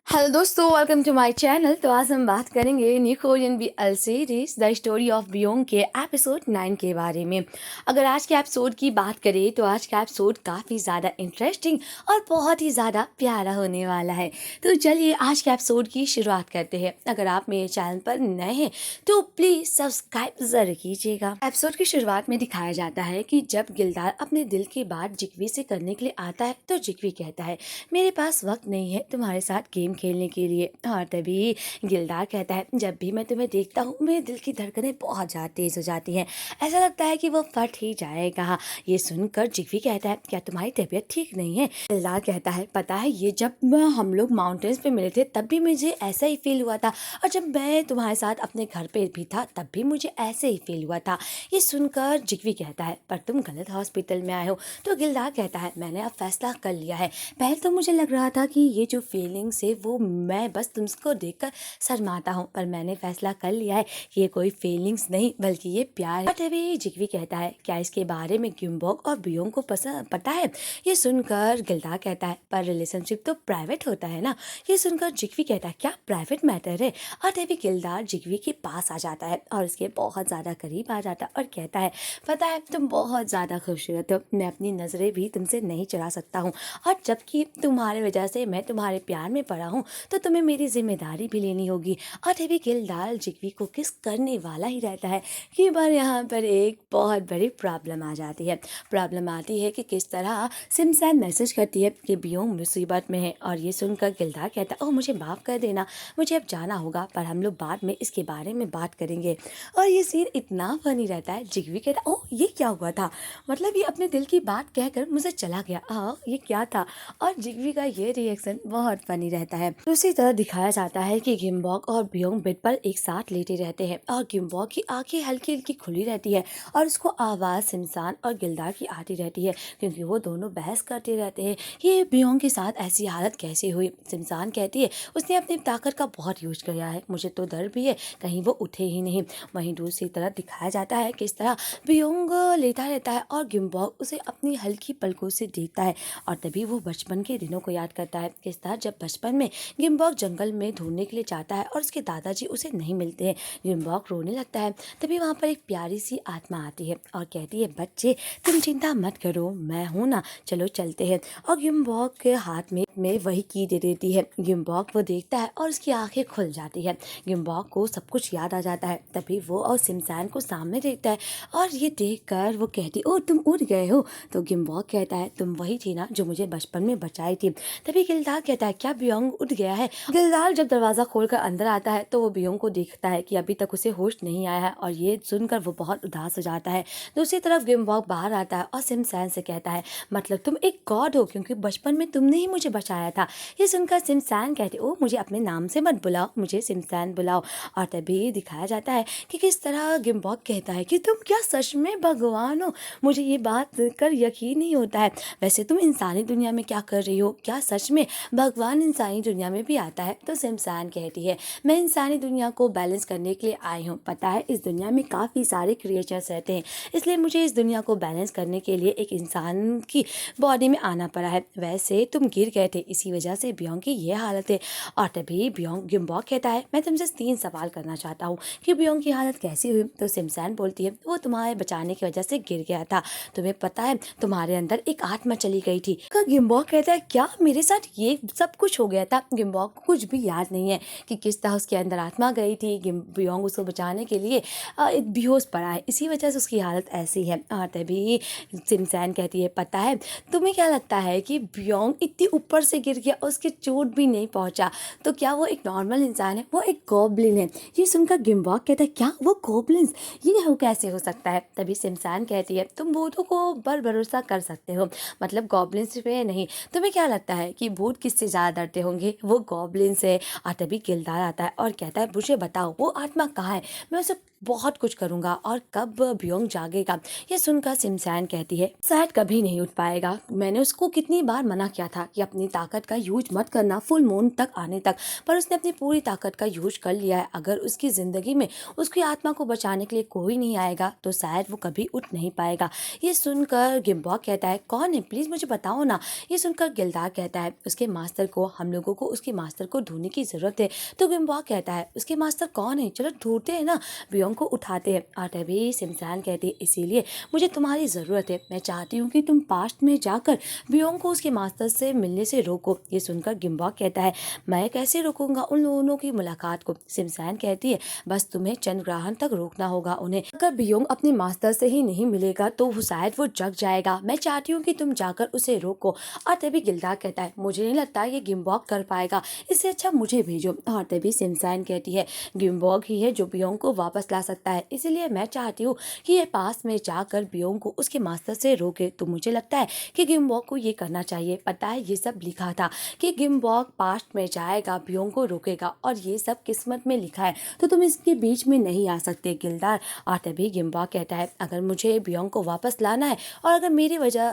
Hello दोस्तों, welcome to my channel. तो आज हम बात करेंगे new Korean BL series the story of Byeong के एपिसोड 9 के बारे में। अगर आज के एपिसोड की बात करें तो आज का एपिसोड काफ़ी ज़्यादा इंटरेस्टिंग और बहुत ही ज़्यादा प्यारा होने वाला है। तो चलिए आज के एपिसोड की शुरुआत करते हैं। अगर आप मेरे चैनल पर नए हैं तो प्लीज़ सब्सक्राइब ज़रूर कीजिएगा। एपिसोड की शुरुआत में दिखाया जाता है कि जब गिलदार अपने दिल की बात जिक्वी से करने के लिए आता है तो जिक्वी कहता है, मेरे पास वक्त नहीं है तुम्हारे साथ गेम खेलने के लिए। और तभी गिलदार कहता है, जब भी मैं तुम्हें देखता हूँ मेरे दिल की धड़कनें बहुत ज़्यादा तेज़ हो जाती हैं, ऐसा लगता है कि वो फट ही जाएगा। ये सुनकर जिक्वी कहता है, क्या तुम्हारी तबीयत ठीक नहीं है? गिलदार कहता है, पता है ये जब हम लोग माउंटेन्स पे मिले थे तब भी मुझे ऐसा ही फील हुआ था, और जब मैं तुम्हारे साथ अपने घर पे भी था तब भी मुझे ऐसे ही फील हुआ था। ये सुनकर जिक्वी कहता है, पर तुम गलत हॉस्पिटल में आए हो। तो गिलदार कहता है, मैंने अब फैसला कर लिया है। पहले तो मुझे लग रहा था कि ये जो फीलिंग्स है वो मैं बस तुमको देखकर शर्माता हूँ, पर मैंने फैसला कर लिया है कि ये कोई फीलिंग्स नहीं बल्कि ये प्यार है। तभी जिक्वी कहता है, क्या इसके बारे में गिम्बोक और बियोंग को पता है? ये सुनकर गिलदार कहता है, पर रिलेशनशिप तो प्राइवेट होता है ना। ये सुनकर जिक्वी कहता है, क्या प्राइवेट मैटर है? और तभी गिलदार जिक्वी के पास आ जाता है और उसके बहुत ज़्यादा करीब आ जाता है और कहता है, पता है तुम बहुत ज़्यादा खूबसूरत हो, मैं अपनी नज़रें भी तुमसे नहीं चुरा सकता हूँ, और जबकि तुम्हारे वजह से मैं तुम्हारे प्यार में पड़ा हूँ तो तुम्हें मेरी जिम्मेदारी भी लेनी होगी। और तभी गिलदार जिक्वी को किस करने वाला ही रहता है कि पर यहाँ पर एक बहुत बड़ी प्रॉब्लम आ जाती है। प्रॉब्लम आती है कि किस तरह सिमसान मैसेज करती है कि बियोंग मुसीबत में है, और ये सुनकर गिलदार कहता है, ओह मुझे माफ़ कर देना, मुझे अब जाना होगा, पर हम लोग बाद में इसके बारे में बात करेंगे। और ये सीन इतना फनी रहता है। जिक्वी कहता है, ओह ये क्या हुआ था, मतलब ये अपने दिल की बात कहकर मुझे चला गया, ये क्या था? और जिग्वी का ये रिएक्शन बहुत फनी रहता है। दूसरी तरफ दिखाया जाता है कि गिम्बोक और बियोंग बेड पर एक साथ लेटे रहते हैं, और गिम्बोक की आंखें हल्की हल्की खुली रहती है और उसको आवाज़ सिमसान और गिलदार की आती रहती है, क्योंकि वो दोनों बहस करते रहते हैं। ये बियोंग के साथ ऐसी हालत कैसे हुई? सिमसान कहती है, उसने अपनी ताकत का बहुत यूज किया है, मुझे तो डर भी है कहीं वो उठे ही नहीं। वहीं दूसरी तरफ दिखाया जाता है किस तरह बियोंग लेटा रहता है और गिम्बोक उसे अपनी हल्की पलकों से देखता है, और तभी वो बचपन के दिनों को याद करता है। किस तरह जब बचपन में गिम्बोक जंगल में ढूंढने के लिए जाता है और उसके दादाजी उसे नहीं मिलते हैं। गिम्बोक रोने लगता है। तभी वहाँ पर एक प्यारी सी आत्मा आती है और कहती है, बच्चे तुम चिंता मत करो, मैं हूँ ना, चलो चलते हैं। और गिम्बोक के हाथ में वही की दे देती है। गिम्बोक वो देखता है और उसकी आंखें खुल जाती है। गिम्बोक को सब कुछ याद आ जाता है। तभी वो और सिमसान को सामने देखता है और ये देखकर वो कहती, ओ तुम उड़ गए हो? तो गिम्बोक कहता है, तुम वही थी ना जो मुझे बचपन में बचाई थी। तभी गिलदार कहता है, क्या बियोंग उठ गया है? गिलदार जब दरवाजा खोलकर अंदर आता है तो वो बियोंग को देखता है कि अभी तक उसे होश नहीं आया है, और ये सुनकर वो बहुत उदास हो जाता है। दूसरी तरफ गिम्बोक बाहर आता है और सिमसान से कहता है, मतलब तुम एक गॉड हो, क्योंकि बचपन में तुमने ही मुझे बचाया था। ये सुनकर सिमसान कहते, ओ मुझे अपने नाम से मत बुलाओ, मुझे सिमसान बुलाओ। और तभी दिखाया जाता है कि किस तरह गिम्बोक कहता है कि तुम क्या सच में भगवान हो? मुझे ये बात कर यकीन नहीं होता है। वैसे तुम इंसानी दुनिया में क्या कर रही हो? क्या सच में भगवान इंसानी दुनिया में भी आता है? तो सिमसान कहती है, मैं इंसानी दुनिया को बैलेंस करने के लिए आई हूँ। पता है इस दुनिया में काफ़ी सारे क्रिएचर्स रहते हैं, इसलिए मुझे इस दुनिया को बैलेंस करने के लिए एक इंसान की बॉडी में आना पड़ा है। वैसे तुम गिर गए थे, इसी वजह से बियोंग की ये हालत है। और तभी बियोंग गिम्बोक कहता है, मैं तुमसे 3 सवाल करना चाहता हूँ कि बियोंग की हालत कैसी हुई? तो सिमसान बोलती है, वो तुम्हारे बचाने की वजह से गिर गया था, तुम्हें पता है तुम्हारे अंदर एक आत्मा चली गई थी। गिम्बोक कहता है, क्या मेरे साथ ये सब कुछ हो गया था? गिम्बोक को कुछ भी याद नहीं है कि किस तरह उसके अंदर आत्मा गई थी। बियोंग उसको बचाने के लिए बेहोश पड़ा है, इसी वजह से उसकी हालत ऐसी है। और तभी सिमसान कहती है, पता है तुम्हें क्या लगता है कि बियोंग इतनी ऊपर से गिर गया, उसके चोट भी नहीं पहुंचा, तो क्या वो एक नॉर्मल इंसान है? वो एक गॉब्लिन है। ये सुनकर गिम्बोक कहता है, क्या वो गॉब्लिन्स, ये हो कैसे हो सकता है? तभी सिमसान कहती है, तुम भूतों को पर भरोसा कर सकते हो, मतलब गॉब्लिन्स पे नहीं। तुम्हें क्या लगता है कि भूत किससे ज़्यादा डरते होंगे? वो गॉब्लिन से। और तभी गिलदार आता है और कहता है, मुझे बताओ वो आत्मा कहाँ है, मैं उसे बहुत कुछ करूंगा और कब ब्योंग जागेगा। ये सुनकर सिमसान कहती है शायद कभी नहीं उठ पाएगा। मैंने उसको कितनी बार मना किया था कि अपनी ताकत का यूज मत करना फुल मून तक आने तक, पर उसने अपनी पूरी ताकत का यूज कर लिया है। अगर उसकी जिंदगी में उसकी आत्मा को बचाने के लिए कोई नहीं आएगा तो शायद वो कभी उठ नहीं पाएगा। ये सुनकर गिम्बॉक कहता है कौन है, प्लीज मुझे बताओ ना। ये सुनकर गिल्डार कहता है उसके मास्टर को, हम लोगों को उसके मास्टर को ढूंढने की जरूरत है। तो गिम्बॉक कहता है उसके मास्टर कौन है, चलो ढूंढते हैं ना। ब्योंग को उठाते हैं और तभी सिमसान कहती है इसीलिए मुझे तुम्हारी ज़रूरत है। मैं चाहती हूँ कि तुम पास्ट में जाकर ब्योंग को उसके मास्टर से मिलने से रोको। ये सुनकर गिम्बॉक कहता है मैं कैसे रोकूंगा उन दोनों की मुलाकात को। सिमसान कहती है बस तुम्हें चंद्र ग्रहण तक रोकना होगा उन्हें। अगर ब्योंग अपने मास्टर से ही नहीं मिलेगा तो शायद वो जग जाएगा। मैं चाहती हूँ कि तुम जाकर उसे रोको। और तभी गिल्डार कहता है मुझे नहीं लगता ये गिम्बॉक कर पाएगा, इससे अच्छा मुझे भेजो। और तभी सिमसान कहती है गिम्बॉक ही है जो ब्योंग को वापस ला सकता है, इसलिए मैं चाहती हूँ कि ये पास में जाकर ब्योंग को उसके मास्टर से रोके। तो मुझे लगता है कि गिम्बॉक को ये करना चाहिए। पता है ये सब लिखा था कि गिम्बॉक पास्ट में जाएगा ब्योंग को रोकेगा और ये सब किस्मत में लिखा है, तो तुम इसके बीच में नहीं आ सकते गिल्डार। और तभी गिम्बॉक कहता है अगर मुझे ब्योंग को वापस लाना है और अगर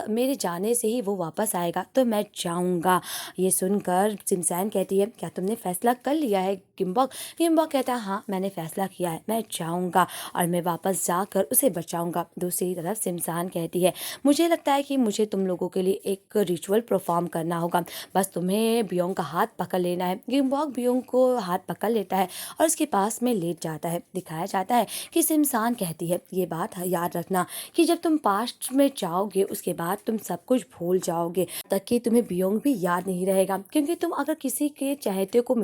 मेरे जाने से ही वो वापस आएगा तो मैं जाऊँगा। ये सुनकर सिमसान कहती है क्या तुमने फैसला कर लिया है गिम्बॉक। गिम्बॉक कहता है हाँ मैंने फैसला किया है, मैं जाऊँगा और मैं वापस जाकर उसे बचाऊंगा। दूसरी तरफ सिमसान कहती है मुझे लगता है कि मुझे तुम लोगों के लिए एक रिचुअल परफॉर्म करना होगा, बस तुम्हें ब्योंग का हाथ पकड़ लेना है। गिम्बॉक ब्योंग को हाथ पकड़ लेता है और उसके पास में लेट जाता है। दिखाया जाता है कि सिमसान कहती है ये बात याद रखना कि जब तुम पास्ट में जाओगे उसके बाद तुम सब कुछ भूल जाओगे, तक कि तुम्हें ब्योंग भी याद नहीं रहेगा। क्योंकि तुम अगर किसी के चहेते को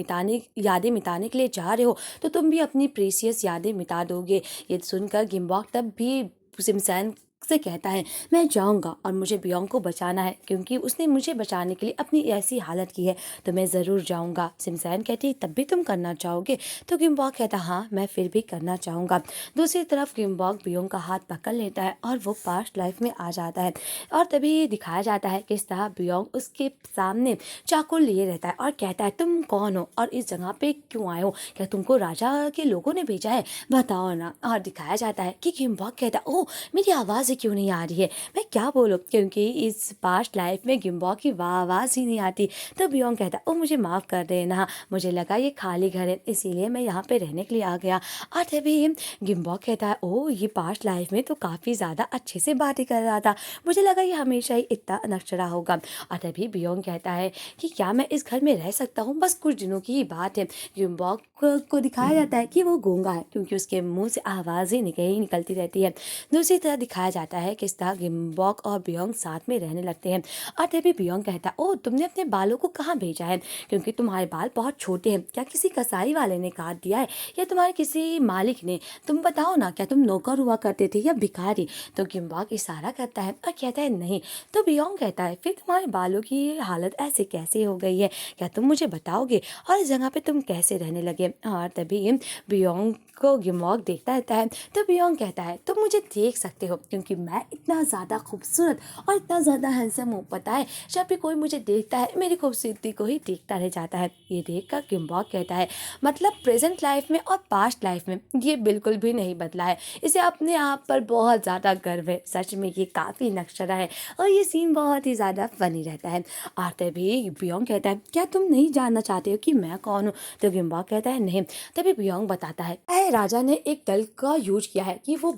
यादें मिटाने के लिए जा रहे हो तो तुम भी अपनी प्रीसियस यादें मिटा दोगे। ये सुनकर गिम्बॉक तब भी सिमसान से कहता है मैं जाऊंगा और मुझे ब्योंग को बचाना है क्योंकि उसने मुझे बचाने के लिए अपनी ऐसी हालत की है, तो मैं ज़रूर जाऊंगा। सिमसान कहती है तब भी तुम करना चाहोगे। तो गिम्बॉक कहता हाँ मैं फिर भी करना चाहूँगा। दूसरी तरफ गिम्बॉक ब्योंग का हाथ पकड़ लेता है और वो पास्ट लाइफ में आ जाता है। और तभी दिखाया जाता है किस तरह ब्योंग उसके सामने चाकू लिए रहता है और कहता है तुम कौन हो और इस जगह पे क्यों आए हो, क्या तुमको राजा के लोगों ने भेजा है, बताओ ना। और दिखाया जाता है कि गिम्बॉक कहता है ओह मेरी आवाज़ क्यों नहीं आ रही है, मैं क्या बोलूँ, क्योंकि इस पास्ट लाइफ में गिम्बॉक की आवाज़ ही नहीं आती। तो ब्योंग कहता ओ मुझे माफ़ कर देना, मुझे लगा ये खाली घर है इसीलिए मैं यहाँ पे रहने के लिए आ गया। और तभी गिम्बॉक कहता है ओ ये पास्ट लाइफ में तो काफ़ी ज़्यादा अच्छे से बातें कर रहा था, मुझे लगा ये हमेशा ही इतना अनक्षरा होगा। और तभी ब्योंग कहता है कि क्या मैं इस घर में रह सकता हूँ, बस कुछ दिनों की ही बात है। गिम्बॉक को दिखाया जाता है कि वो गूंगा है क्योंकि उसके मुंह से आवाज़ ही निकलती रहती है। दूसरी तरह दिखाया जाता है कि इस तरह गिम्बॉक और ब्योंग साथ में रहने लगते हैं। और तभी ब्योंग कहता है ओ तुमने अपने बालों को कहाँ भेजा है, क्योंकि तुम्हारे बाल बहुत छोटे हैं, क्या किसी कसाई वाले ने काट दिया है या तुम्हारे किसी मालिक ने, तुम बताओ ना, क्या तुम नौकर हुआ करते थे या भिखारी। तो गिम्बॉक इशारा करता है और कहता है नहीं। तो ब्योंग कहता है फिर तुम्हारे बालों की हालत ऐसे कैसे हो गई है, क्या तुम मुझे बताओगे और इस जगह पे तुम कैसे रहने लगे। और तभी ब्योंग को गिम्बॉक देखता रहता है। तो ब्योंग कहता है तुम मुझे देख सकते हो क्योंकि मैं इतना ज़्यादा खूबसूरत और इतना ज़्यादा हैंडसम हूँ, पता है जब भी कोई मुझे देखता है मेरी खूबसूरती को ही देखता रह जाता है। ये देख कर गिम्बॉक कहता है मतलब प्रेजेंट लाइफ में और पास्ट लाइफ में ये बिल्कुल भी नहीं बदला है, इसे अपने आप पर बहुत ज़्यादा गर्व है, सच में ये काफ़ी नक्शरा है और ये सीन बहुत ही ज़्यादा फनी रहता है। और तभी ब्योंग कहता है क्या तुम नहीं जानना चाहते हो कि मैं कौन हूँ। तो गिम्बॉक कहता है नहीं। तभी ब्योंग बताता है राजा ने एक दल का यूज किया है कि वो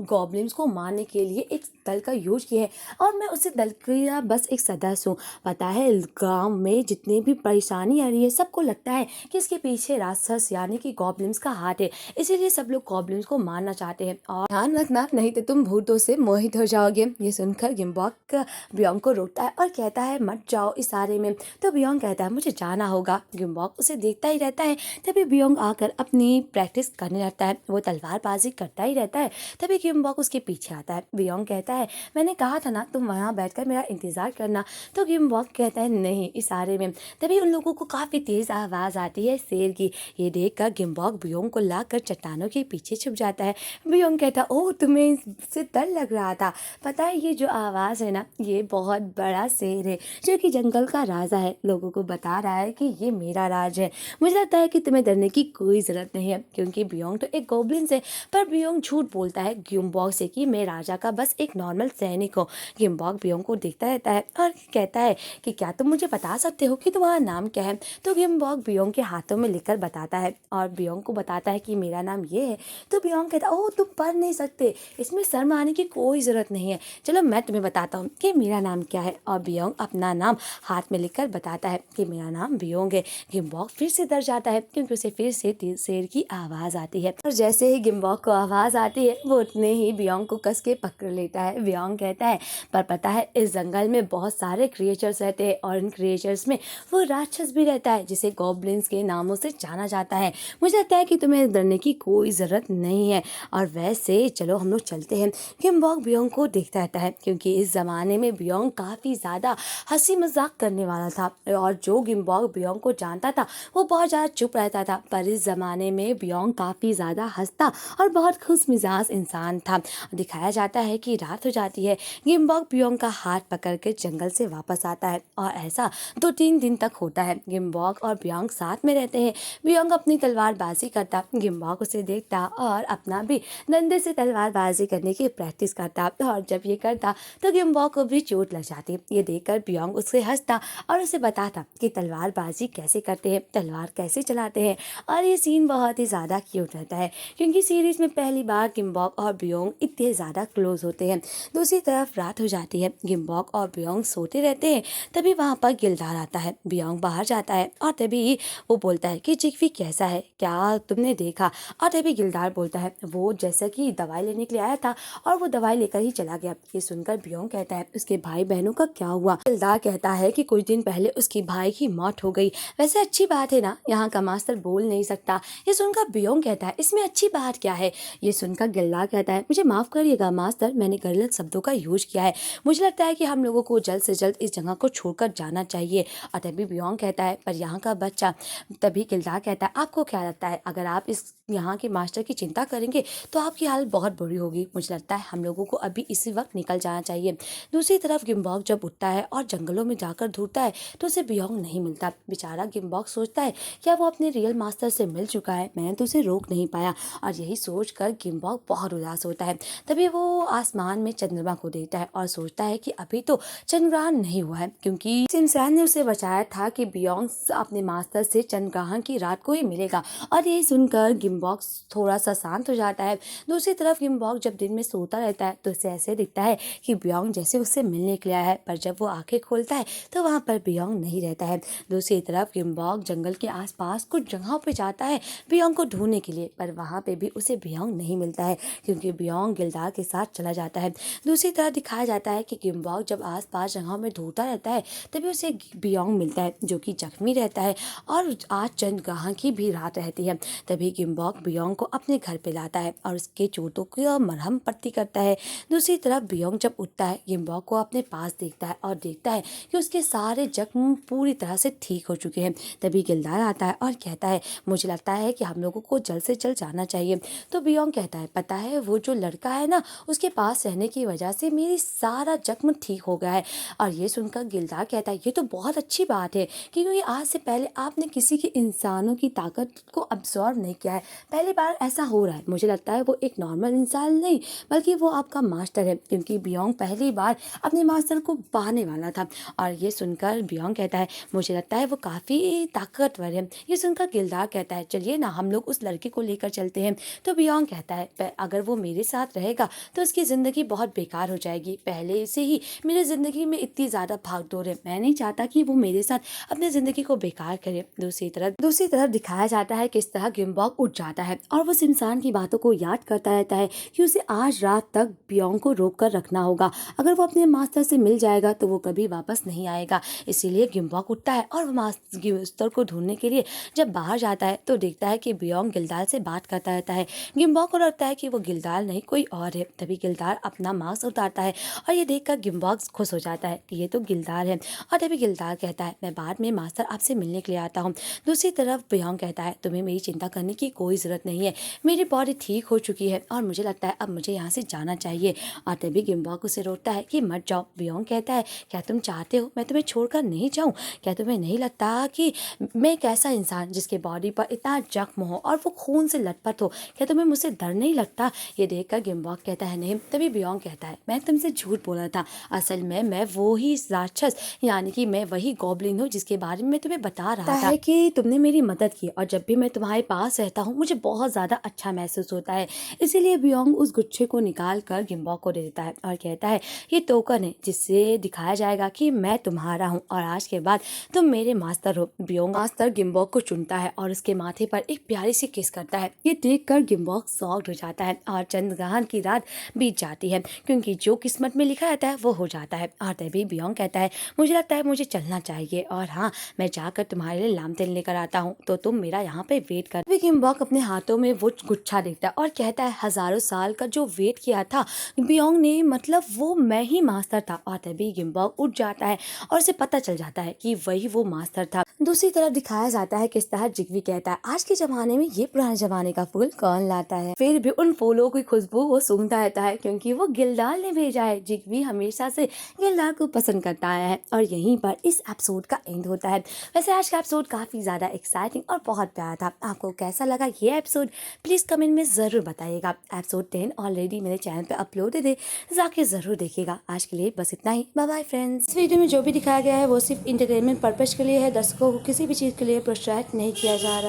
गॉब्लिन्स को मारने के लिए एक दल का यूज किया है और मैं उसी दल का बस एक सदस्य हूँ। पता है गांव में जितनी भी परेशानी आ रही है सबको लगता है कि इसके पीछे राक्षस यानी कि गॉब्लिन्स का हाथ है, इसीलिए सब लोग गॉब्लिन्स को मारना चाहते हैं और ध्यान रखना नहीं तो तुम भूतों से मोहित हो जाओगे। ये सुनकर गिम्बॉक ब्योंग को रोकता है और कहता है मत जाओ इशारे में। तो ब्योंग कहता है मुझे जाना होगा। गिम्बॉक उसे देखता ही रहता है। तभी ब्योंग आकर अपनी प्रैक्टिस करने लगता है, वो तलवारबाजी करता ही रहता है। तभी गिम्बॉक उसके पीछे आता है। बियोंग कहता है मैंने कहा था ना तुम वहाँ बैठकर मेरा इंतज़ार करना। तो गिम्बॉक कहता है नहीं इशारे में। तभी उन लोगों को काफ़ी तेज़ आवाज़ आती है शेर की। ये देखकर गिम्बॉक बियोंग को लाकर चट्टानों के पीछे छुप जाता है। बियोंग कहता ओह तुम्हें इससे डर लग रहा था। पता है ये जो आवाज़ है ना ये बहुत बड़ा शेर है जो कि जंगल का राजा है। लोगों को बता रहा है कि ये मेरा राज है। मुझे लगता है कि तुम्हें डरने की कोई ज़रूरत नहीं है क्योंकि बियोंग तो एक गोब्लिन है। पर बियोंग झूठ बोलता है गिम्बॉक से कि मैं राजा का बस एक नॉर्मल सैनिक हूँ। गिम्बॉक बियोंग को देखता रहता है और कहता है कि क्या तुम मुझे बता सकते हो कि तुम्हारा नाम क्या है। तो गिम्बॉक बियोंग के हाथों में लिखकर बताता है और बियोंग को बताता है कि मेरा नाम ये है। तो बियोंग कहता है ओह तुम पढ़ नहीं सकते, इसमें शर्म आने की कोई ज़रूरत नहीं है, चलो मैं तुम्हें बताता हूँ कि मेरा नाम क्या है। और बियोंग अपना नाम हाथ में लिखकर बताता है कि मेरा नाम बियोंग है। गिम्बॉक फिर से डर जाता है क्योंकि उसे फिर से शेर की आवाज़ आती है और जैसे ही गिम्बॉक को आवाज़ आती है वो उतने ही बियोंग को कस के पकड़ लेता है। बियोंग कहता है पर पता है इस जंगल में बहुत सारे क्रिएचर्स रहते हैं और इन क्रिएचर्स में वो राक्षस भी रहता है जिसे गॉब्लिन्स के नामों से जाना जाता है। मुझे लगता है कि तुम्हें डरने की कोई ज़रूरत नहीं है और वैसे चलो हम लोग चलते हैं। गिम्बॉक बियोंग को देखता रहता है क्योंकि इस ज़माने में बियोंग काफ़ी ज़्यादा हंसी मजाक करने वाला था और जो गिम्बॉक बियोंग को जानता था वो बहुत ज़्यादा चुप रहता था। पर इस ज़माने में बियोंग काफ़ी ज़्यादा हंसता और बहुत खुश मिजाज इंसान था। दिखाया जाता है कि रात हो जाती है। गिम्बॉक बियोंग का हाथ पकड़ के जंगल से वापस आता है और ऐसा 2-3 दिन तक होता है। गिम्बॉक और बियोंग साथ में रहते हैं। बियोंग अपनी तलवारबाजी करता, गिम्बॉक उसे देखता और अपना भी डंडे से तलवारबाजी करने की प्रैक्टिस करता और जब ये करता तो गिम्बॉक को भी चोट लग जाती। ये देखकर बियोंग उससे हंसता और उसे बताता कि तलवारबाजी कैसे करते हैं, तलवार कैसे चलाते हैं। और ये सीन बहुत ही ज़्यादा क्यूट रहता है क्योंकि सीरीज़ में पहली बार गिम्बॉक और बियोंग इतने ज़्यादा क्लोज होते हैं। दूसरी तरफ रात हो जाती है। गिम्बॉक और बियोंग सोते रहते हैं। तभी वहाँ पर गिलदार आता है। बियोंग बाहर जाता है और तभी वो बोलता है कि जिग्वी कैसा है, क्या तुमने देखा। और तभी गिलदार बोलता है वो जैसा कि दवाई लेने के लिए आया था और वो दवाई लेकर ही चला गया। ये सुनकर बियोंग कहता है उसके भाई बहनों का क्या हुआ। गिलदार कहता है कि कुछ दिन पहले उसकी भाई की मौत हो गई। वैसे अच्छी बात है ना, यहाँ का मास्टर बोल नहीं सकता। ये सुनकर बियोंग कहता है इसमें अच्छी बात क्या है। ये सुनकर गिलदार कहता है मुझे माफ़ करिएगा मास्टर, मैंने गलत शब्दों का यूज किया है। मुझे लगता है कि हम लोगों को जल्द से जल्द इस जगह को छोड़कर जाना चाहिए। और तभी बियोंग कहता है पर यहाँ का बच्चा। तभी गिलदार कहता है आपको क्या लगता है अगर आप इस यहाँ के मास्टर की चिंता करेंगे तो आपकी हालत बहुत बुरी होगी। मुझे लगता है हम लोगों को अभी इसी वक्त निकल जाना चाहिए। दूसरी तरफ गिम्बॉक जब उठता है और जंगलों में जाकर ढूंढता है तो उसे बियोंग नहीं मिलता। बेचारा गिम्बॉक सोचता है क्या वो अपने रियल मास्टर से मिल चुका है, मैंने तो उसे रोक नहीं पाया। और यही सोचकर गिम्बॉक बहुत उदास होता है। तभी वो आसमान में चंद्रमा को देखता है और सोचता है कि अभी तो चंद्रग्रहण नहीं हुआ है क्योंकि इंसान ने उसे बचाया था कि बियोंग अपने मास्टर से चंद्रग्रहण की रात को ही मिलेगा। और यही सुनकर गिम्बॉक थोड़ा सा शांत हो जाता है। दूसरी तरफ गिम्बॉक जब दिन में सोता रहता है तो उसे ऐसे दिखता है कि बियोंग जैसे उससे मिलने के लिए आया है, पर जब वो आंखें खोलता है तो वहाँ पर बियोंग नहीं रहता है। दूसरी तरफ गिम्बॉक जंगल के आसपास कुछ जगहों पे जाता है बियोंग को ढूंढने के लिए, पर वहाँ पे भी उसे बियोंग नहीं मिलता है क्योंकि बियोंग गिलदार के साथ चला जाता है। दूसरी तरफ दिखाया जाता है कि गिम्बॉक जब आसपास जगहों में ढूंढता रहता है तभी उसे बियोंग मिलता है जो कि जख्मी रहता है और आज चंद्रग्रहण की भी रात रहती है। तभी गिम्बॉक बियोंग को अपने घर पे लाता है और उसके चोटों की मरहम पट्टी करता है। दूसरी तरफ बियोंग जब उठता है गिम्बॉक को अपने पास देखता है और देखता है कि उसके सारे जख्म पूरी तरह से ठीक हो चुके हैं। तभी गिलदार आता है और कहता है मुझे लगता है कि हम लोगों को जल्द से जल्द जाना चाहिए। तो बियोंग कहता है पता है वो जो लड़का है ना उसके पास रहने की वजह से मेरी सारा जख्म ठीक हो गया है। और ये सुनकर गिलदार कहता है ये तो बहुत अच्छी बात है क्योंकि आज से पहले आपने किसी के इंसानों की ताकत को अब्सॉर्ब नहीं किया है, पहली बार ऐसा हो रहा है। मुझे लगता है वो एक नॉर्मल इंसान नहीं बल्कि वो आपका मास्टर है क्योंकि बियोंग पहली बार अपने मास्टर को पाने वाला था। और ये सुनकर बियोंग कहता है मुझे लगता है वो काफ़ी ताकतवर है। ये सुनकर गिलदार कहता है चलिए ना हम लोग उस लड़के को लेकर चलते हैं। तो बियोंग कहता है अगर वो मेरे साथ रहेगा तो उसकी ज़िंदगी बहुत बेकार हो जाएगी, पहले से ही मेरी ज़िंदगी में इतनी ज़्यादा भागदौड़ है, मैं नहीं चाहता कि वो मेरे साथ अपनी ज़िंदगी को बेकार करे। दूसरी तरफ दिखाया जाता है किस तरह गिम्बॉक उठ जाता जाता है और वो सिमसान की बातों को याद करता रहता है कि उसे आज रात तक बियोंग को रोक कर रखना होगा। अगर वो अपने मास्टर से मिल जाएगा तो वो कभी वापस नहीं आएगा। इसीलिए गिम्बॉक उठता है और वो मास्टर को ढूंढने के लिए जब बाहर जाता है तो देखता है कि बियोंग गिल्दार से बात करता रहता है। गिम्बॉक को लगता है कि वो गिल्दार नहीं कोई और है। तभी गिल्दार अपना मास्क उतारता है और ये देखकर गिम्बॉक खुश हो जाता है कि ये तो गिल्दार है। और तभी गिल्दार कहता है, मैं बाद में मास्टर आपसे मिलने के लिए आता हूँ। दूसरी तरफ बियोंग कहता है, तुम्हें मेरी चिंता करने की कोई ज़रूरत नहीं है, मेरी बॉडी ठीक हो चुकी है और मुझे लगता है अब मुझे यहाँ से जाना चाहिए। और तभी गिम्बॉक उसे रोकता है कि मत जाओ। बियोंग कहता है, क्या तुम चाहते हो मैं तुम्हें छोड़कर नहीं जाऊँ? क्या तुम्हें नहीं लगता कि मैं एक ऐसा इंसान जिसके बॉडी पर इतना जख्म हो और वो खून से लटपट हो, क्या तुम्हें मुझसे डर नहीं लगता? ये देखकर गिम्बॉक कहता है, नहीं। तभी बियोंग कहता है, मैं तुमसे झूठ बोला था, असल में मैं वो ही राक्षस यानी कि मैं वही गॉब्लिन हूँ जिसके बारे में मैं तुम्हें बता रहा था कि तुमने मेरी मदद की और जब भी मैं तुम्हारे पास रहता हूँ मुझे बहुत ज़्यादा अच्छा महसूस होता है। इसीलिए बियोंग उस गुच्छे को निकाल कर गिम्बॉक को दे देता है और कहता है, ये टोकन है जिससे दिखाया जाएगा कि मैं तुम्हारा हूँ और आज के बाद तुम मेरे मास्टर हो। बियोंग मास्टर गिम्बॉक को चुनता है और उसके माथे पर एक प्यारी सी किस करता है। ये देखकर गिम्बॉक शॉक्ड हो जाता है और चंद्रग्रहण की रात बीत जाती है क्योंकि जो किस्मत में लिखा रहता है वो हो जाता है। और तभी बियोंग कहता है, मुझे लगता है मुझे चलना चाहिए और हाँ, मैं जाकर तुम्हारे लिए लामतेल लेकर आता हूँ तो तुम मेरा यहाँ पे वेट कर। तभी गिम्बॉक अपने हाथों में वो गुच्छा देखता है और कहता है, हजारों साल का जो वेट किया था बियोंग ने, मतलब वो मैं ही मास्टर था। और तभी गिम्बॉक उठ जाता है और उसे पता चल जाता है कि वही वो मास्टर था। दूसरी तरफ दिखाया जाता है किस तरह जिग्वी कहता है, आज के जमाने में ये पुराने जमाने का फूल कौन लाता है? फिर भी उन फूलों की खुशबू वो सूंघता रहता है क्योंकि वो गिल्दार ने भेजा है। जिग्वी हमेशा से गिल्दार को पसंद करता आया है। और यहीं पर इस एपिसोड का एंड होता है। वैसे आज का एपिसोड काफी ज्यादा एक्साइटिंग और बहुत प्यारा था। आपको कैसा लगा ये एपिसोड प्लीज कमेंट में जरूर बताइएगा। एपिसोड 10 ऑलरेडी मेरे चैनल पे अपलोडेड है, जाके जरूर देखिएगा। आज के लिए बस इतना ही, बाय बाय फ्रेंड्स। इस वीडियो में जो भी दिखाया गया है वो सिर्फ इंटरटेनमेंट पर्पज के लिए है, दर्शकों को किसी भी चीज के लिए प्रोत्साहित नहीं किया जा रहा।